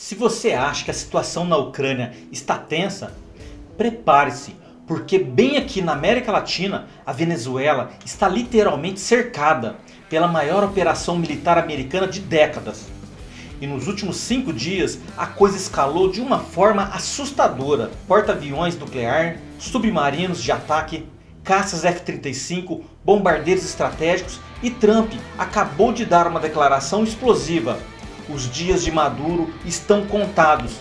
Se você acha que a situação na Ucrânia está tensa, prepare-se, porque bem aqui na América Latina, a Venezuela está literalmente cercada pela maior operação militar americana de décadas. E nos últimos 5 dias, a coisa escalou de uma forma assustadora. Porta-aviões nuclear, submarinos de ataque, caças F-35, bombardeiros estratégicos, e Trump acabou de dar uma declaração explosiva. Os dias de Maduro estão contados.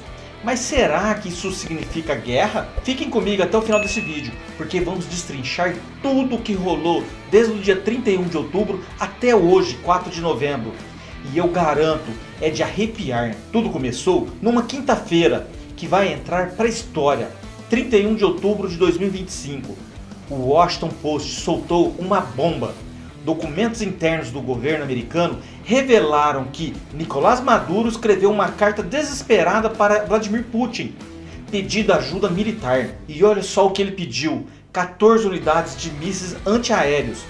Mas será que isso significa guerra? Fiquem comigo até o final desse vídeo, porque vamos destrinchar tudo o que rolou desde o dia 31 de outubro até hoje, 4 de novembro. E eu garanto, é de arrepiar. Tudo começou numa quinta-feira, que vai entrar para a história. 31 de outubro de 2025. O Washington Post soltou uma bomba. Documentos internos do governo americano revelaram que Nicolás Maduro escreveu uma carta desesperada para Vladimir Putin, pedindo ajuda militar. E olha só o que ele pediu: 14 unidades de mísseis antiaéreos,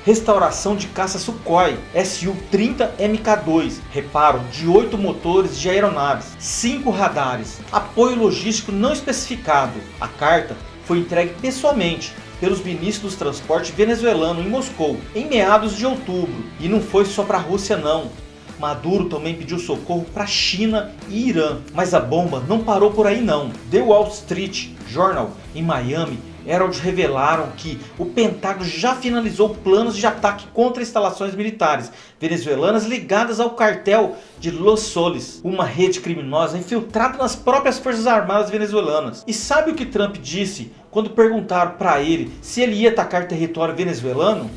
restauração de caça Sukhoi Su-30 Mk2, reparo de 8 motores de aeronaves, 5 radares, apoio logístico não especificado. A carta foi entregue pessoalmente pelos ministros do transporte venezuelano em Moscou, em meados de outubro. E não foi só para a Rússia não. Maduro também pediu socorro para a China e Irã. Mas a bomba não parou por aí não. The Wall Street Journal, em Miami, Herald revelaram que o Pentágono já finalizou planos de ataque contra instalações militares venezuelanas ligadas ao cartel de Los Soles, uma rede criminosa infiltrada nas próprias forças armadas venezuelanas. E sabe o que Trump disse quando perguntaram para ele se ele ia atacar território venezuelano?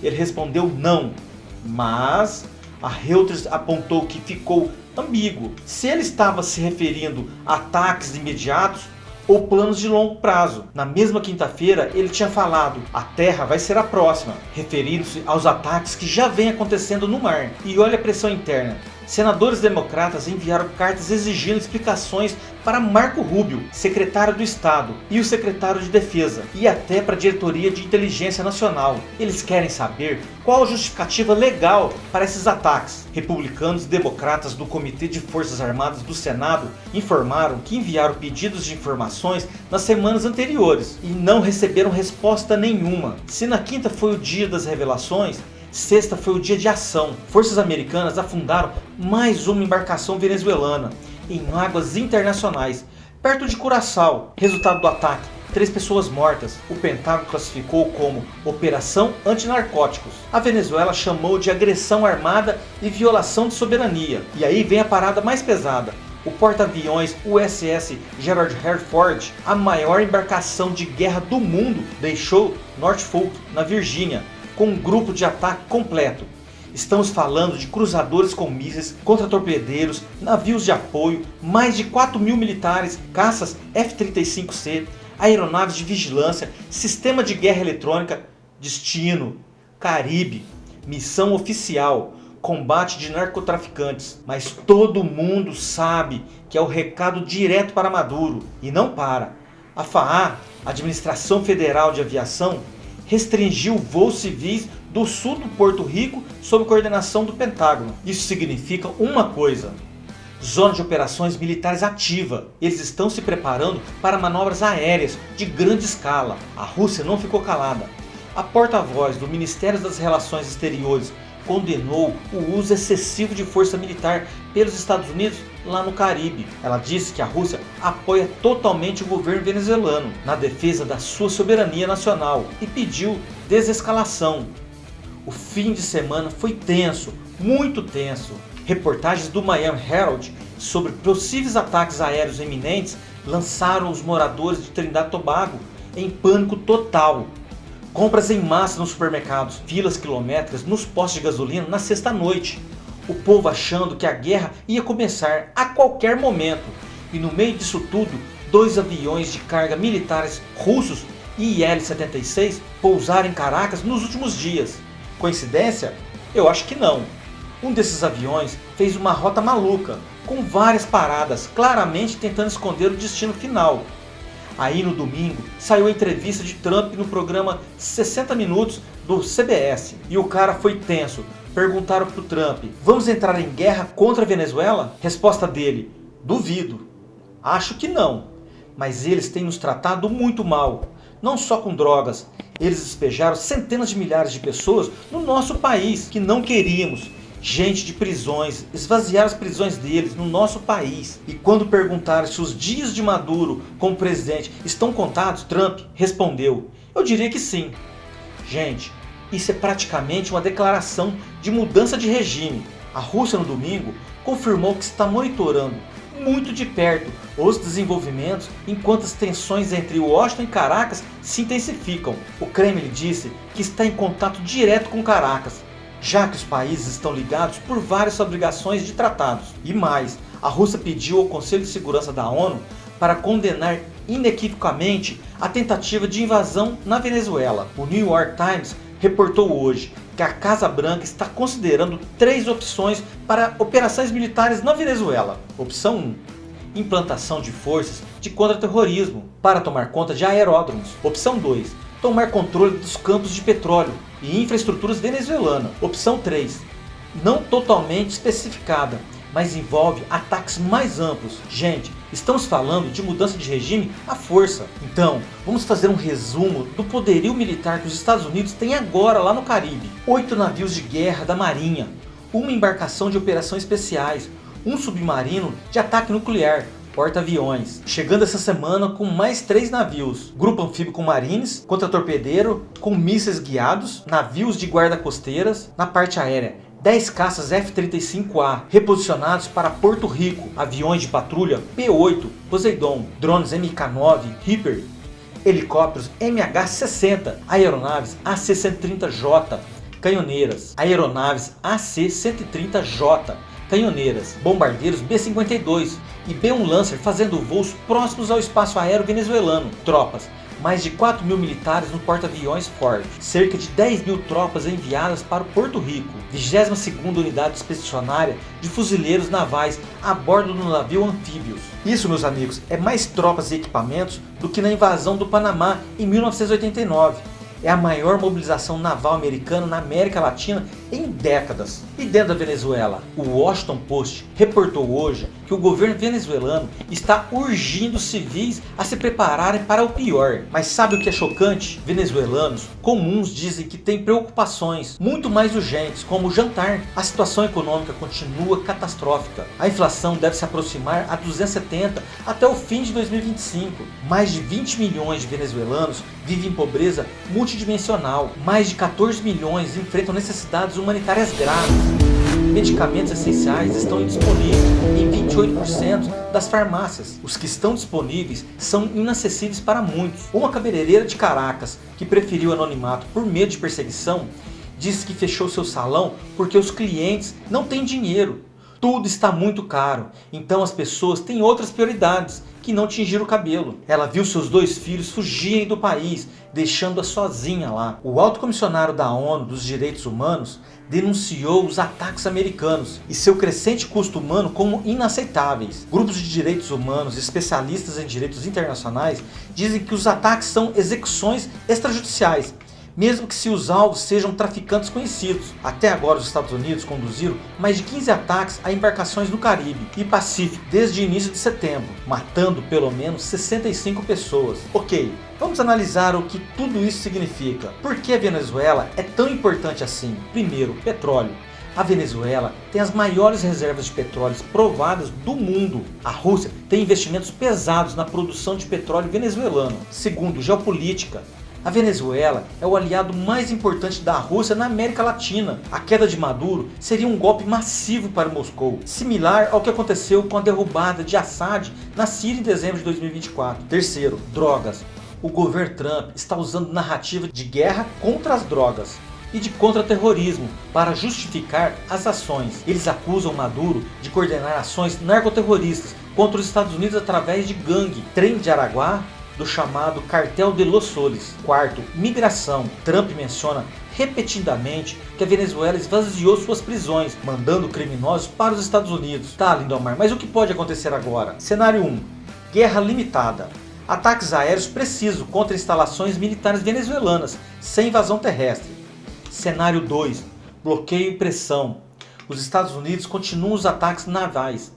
Ele respondeu não, mas a Reuters apontou que ficou ambíguo se ele estava se referindo a ataques imediatos ou planos de longo prazo. Na mesma quinta-feira ele tinha falado: a terra vai ser a próxima, referindo-se aos ataques que já vem acontecendo no mar. E olha a pressão interna. Senadores democratas enviaram cartas exigindo explicações para Marco Rubio, secretário do Estado, e o secretário de Defesa, e até para a Diretoria de Inteligência Nacional. Eles querem saber qual a justificativa legal para esses ataques. Republicanos e democratas do Comitê de Forças Armadas do Senado informaram que enviaram pedidos de informações nas semanas anteriores e não receberam resposta nenhuma. Se na quinta foi o dia das revelações, sexta foi o dia de ação. Forças americanas afundaram mais uma embarcação venezuelana em águas internacionais, perto de Curaçao. Resultado do ataque: 3 pessoas mortas. O Pentágono classificou como Operação Antinarcóticos. A Venezuela chamou de agressão armada e violação de soberania. E aí vem a parada mais pesada. O porta-aviões USS Gerald R. Ford, a maior embarcação de guerra do mundo, deixou Norfolk, na Virgínia, com um grupo de ataque completo. Estamos falando de cruzadores com mísseis, contra-torpedeiros, navios de apoio, mais de 4.000 militares, caças F-35C, aeronaves de vigilância, sistema de guerra eletrônica, destino, Caribe, missão oficial, combate de narcotraficantes. Mas todo mundo sabe que é o recado direto para Maduro. E não para. A FAA, Administração Federal de Aviação, restringiu voos civis do sul do Porto Rico sob coordenação do Pentágono. Isso significa uma coisa: zona de operações militares ativa. Eles estão se preparando para manobras aéreas de grande escala. A Rússia não ficou calada. A porta-voz do Ministério das Relações Exteriores condenou o uso excessivo de força militar pelos Estados Unidos lá no Caribe. Ela disse que a Rússia apoia totalmente o governo venezuelano na defesa da sua soberania nacional e pediu desescalação. O fim de semana foi tenso, muito tenso. Reportagens do Miami Herald sobre possíveis ataques aéreos iminentes lançaram os moradores de Trinidad e Tobago em pânico total. Compras em massa nos supermercados, filas quilométricas nos postos de gasolina na sexta-noite. O povo achando que a guerra ia começar a qualquer momento. E no meio disso tudo, 2 aviões de carga militares russos e Il-76 pousaram em Caracas nos últimos dias. Coincidência? Eu acho que não. Um desses aviões fez uma rota maluca, com várias paradas, claramente tentando esconder o destino final. Aí no domingo saiu a entrevista de Trump no programa 60 Minutos do CBS. E o cara foi tenso. Perguntaram pro Trump: vamos entrar em guerra contra a Venezuela? Resposta dele: Duvido. Acho que não. Mas eles têm nos tratado muito mal. Não só com drogas. Eles despejaram centenas de milhares de pessoas no nosso país que não queríamos. Gente de prisões, esvaziaram as prisões deles no nosso país. E quando perguntaram se os dias de Maduro como presidente estão contados, Trump respondeu: eu diria que sim. Gente, isso é praticamente uma declaração de mudança de regime. A Rússia no domingo confirmou que está monitorando muito de perto os desenvolvimentos enquanto as tensões entre Washington e Caracas se intensificam. O Kremlin disse que está em contato direto com Caracas, já que os países estão ligados por várias obrigações de tratados. E mais, a Rússia pediu ao Conselho de Segurança da ONU para condenar inequivocamente a tentativa de invasão na Venezuela. O New York Times reportou hoje que a Casa Branca está considerando 3 opções para operações militares na Venezuela. Opção 1. Implantação de forças de contra-terrorismo para tomar conta de aeródromos. Opção 2. Tomar controle dos campos de petróleo e infraestruturas venezuelanas. Opção 3. Não totalmente especificada, mas envolve ataques mais amplos. Gente, estamos falando de mudança de regime à força. Então, vamos fazer um resumo do poderio militar que os Estados Unidos têm agora lá no Caribe. 8 navios de guerra da Marinha, uma embarcação de operações especiais, um submarino de ataque nuclear, porta-aviões. Chegando essa semana com mais 3 navios. Grupo anfíbio com marines, contra-torpedeiro, com mísseis guiados, navios de guarda-costeiras na parte aérea. 10 caças F-35A reposicionados para Porto Rico, aviões de patrulha P-8 Poseidon, drones MK-9 Reaper, helicópteros MH-60, aeronaves AC-130J, canhoneiras, aeronaves AC-130J, canhoneiras, bombardeiros B-52 e B-1 Lancer fazendo voos próximos ao espaço aéreo venezuelano, tropas. Mais de 4 mil militares no porta-aviões Ford, cerca de 10 mil tropas enviadas para o Porto Rico, 22ª Unidade Expedicionária de Fuzileiros Navais a bordo do navio Anfíbios. Isso, meus amigos, é mais tropas e equipamentos do que na invasão do Panamá em 1989. É a maior mobilização naval americana na América Latina em décadas. E dentro da Venezuela, o Washington Post reportou hoje que o governo venezuelano está urgindo civis a se prepararem para o pior. Mas sabe o que é chocante? Venezuelanos comuns dizem que têm preocupações muito mais urgentes, como o jantar. A situação econômica continua catastrófica. A inflação deve se aproximar a 270 até o fim de 2025. Mais de 20 milhões de venezuelanos vivem em pobreza multidimensional. Mais de 14 milhões enfrentam necessidades humanitárias graves. Medicamentos essenciais estão indisponíveis em 28% das farmácias. Os que estão disponíveis são inacessíveis para muitos. Uma cabeleireira de Caracas, que preferiu anonimato por medo de perseguição, disse que fechou seu salão porque os clientes não têm dinheiro. Tudo está muito caro, então as pessoas têm outras prioridades que não tingir o cabelo. Ela viu seus 2 filhos fugirem do país, deixando-a sozinha lá. O alto comissionário da ONU dos Direitos Humanos denunciou os ataques americanos e seu crescente custo humano como inaceitáveis. Grupos de direitos humanos e especialistas em direitos internacionais dizem que os ataques são execuções extrajudiciais, mesmo que se os alvos sejam traficantes conhecidos. Até agora os Estados Unidos conduziram mais de 15 ataques a embarcações no Caribe e Pacífico desde o início de setembro, matando pelo menos 65 pessoas. Ok, vamos analisar o que tudo isso significa. Por que a Venezuela é tão importante assim? Primeiro, petróleo. A Venezuela tem as maiores reservas de petróleo provadas do mundo. A Rússia tem investimentos pesados na produção de petróleo venezuelano. Segundo, geopolítica. A Venezuela é o aliado mais importante da Rússia na América Latina. A queda de Maduro seria um golpe massivo para Moscou, similar ao que aconteceu com a derrubada de Assad na Síria em dezembro de 2024. Terceiro, drogas. O governo Trump está usando narrativa de guerra contra as drogas e de contra-terrorismo para justificar as ações. Eles acusam Maduro de coordenar ações narcoterroristas contra os Estados Unidos através de gangue, Trem de Araguá, do chamado Cartel de Los Soles. Quarto, migração. Trump menciona repetidamente que a Venezuela esvaziou suas prisões, mandando criminosos para os Estados Unidos. Tá, Lindomar, mas o que pode acontecer agora? Cenário 1. Guerra limitada. Ataques aéreos precisos contra instalações militares venezuelanas, sem invasão terrestre. Cenário 2. Bloqueio e pressão. Os Estados Unidos continuam os ataques navais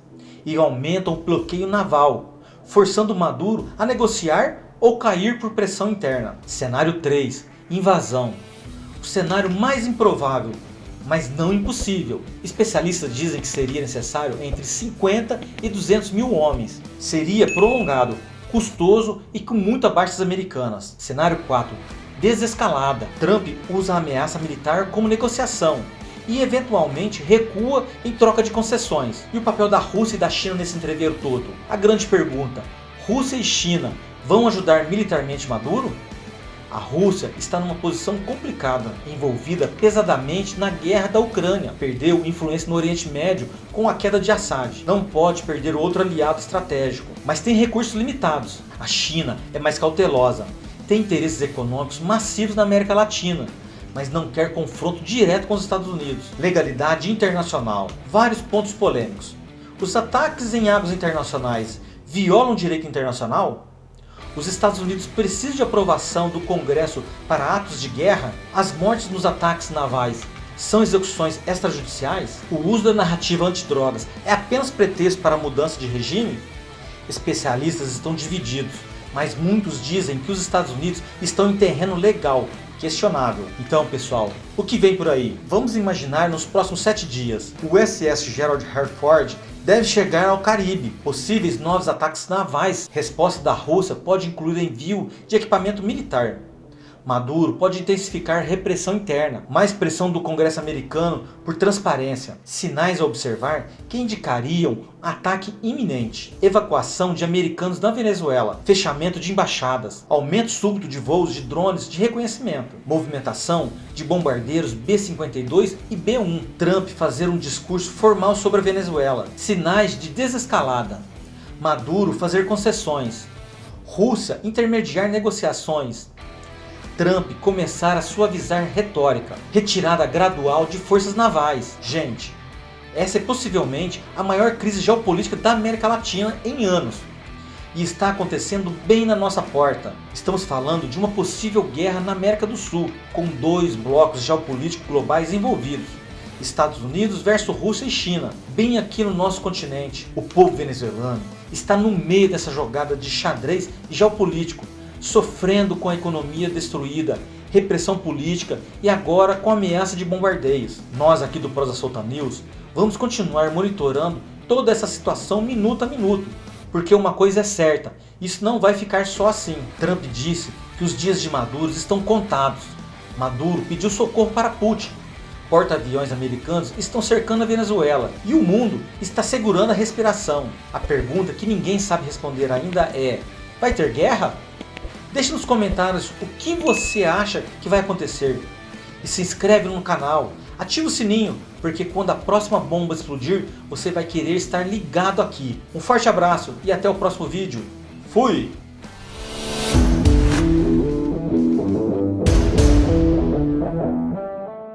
e aumentam o bloqueio naval, forçando Maduro a negociar ou cair por pressão interna. Cenário 3. Invasão. O cenário mais improvável, mas não impossível. Especialistas dizem que seria necessário entre 50 e 200 mil homens. Seria prolongado, custoso e com muitas baixas americanas. Cenário 4. Desescalada. Trump usa a ameaça militar como negociação e eventualmente recua em troca de concessões. E o papel da Rússia e da China nesse entreveiro todo? A grande pergunta: Rússia e China vão ajudar militarmente Maduro? A Rússia está numa posição complicada, envolvida pesadamente na guerra da Ucrânia. Perdeu influência no Oriente Médio com a queda de Assad. Não pode perder outro aliado estratégico, mas tem recursos limitados. A China é mais cautelosa, tem interesses econômicos massivos na América Latina, mas não quer confronto direto com os Estados Unidos. Legalidade internacional. Vários pontos polêmicos. Os ataques em águas internacionais violam o direito internacional? Os Estados Unidos precisam de aprovação do Congresso para atos de guerra? As mortes nos ataques navais são execuções extrajudiciais? O uso da narrativa antidrogas é apenas pretexto para a mudança de regime? Especialistas estão divididos, mas muitos dizem que os Estados Unidos estão em terreno legal, questionável. Então, pessoal, o que vem por aí? Vamos imaginar nos próximos 7 dias. O USS Gerald R. Ford deve chegar ao Caribe. Possíveis novos ataques navais. Resposta da Rússia pode incluir envio de equipamento militar. Maduro pode intensificar repressão interna, mais pressão do Congresso americano por transparência. Sinais a observar que indicariam ataque iminente. Evacuação de americanos da Venezuela, fechamento de embaixadas, aumento súbito de voos de drones de reconhecimento, movimentação de bombardeiros B-52 e B-1. Trump fazer um discurso formal sobre a Venezuela. Sinais de desescalada. Maduro fazer concessões. Rússia intermediar negociações. Trump começar a suavizar retórica, retirada gradual de forças navais. Gente, essa é possivelmente a maior crise geopolítica da América Latina em anos. E está acontecendo bem na nossa porta. Estamos falando de uma possível guerra na América do Sul, com 2 blocos geopolíticos globais envolvidos. Estados Unidos versus Rússia e China, bem aqui no nosso continente. O povo venezuelano está no meio dessa jogada de xadrez geopolítico, sofrendo com a economia destruída, repressão política e agora com a ameaça de bombardeios. Nós aqui do Prosa Solta News vamos continuar monitorando toda essa situação minuto a minuto, porque uma coisa é certa, isso não vai ficar só assim. Trump disse que os dias de Maduro estão contados. Maduro pediu socorro para Putin. Porta-aviões americanos estão cercando a Venezuela e o mundo está segurando a respiração. A pergunta que ninguém sabe responder ainda é: vai ter guerra? Deixe nos comentários o que você acha que vai acontecer. E se inscreve no canal, ativa o sininho, porque quando a próxima bomba explodir, você vai querer estar ligado aqui. Um forte abraço e até o próximo vídeo. Fui!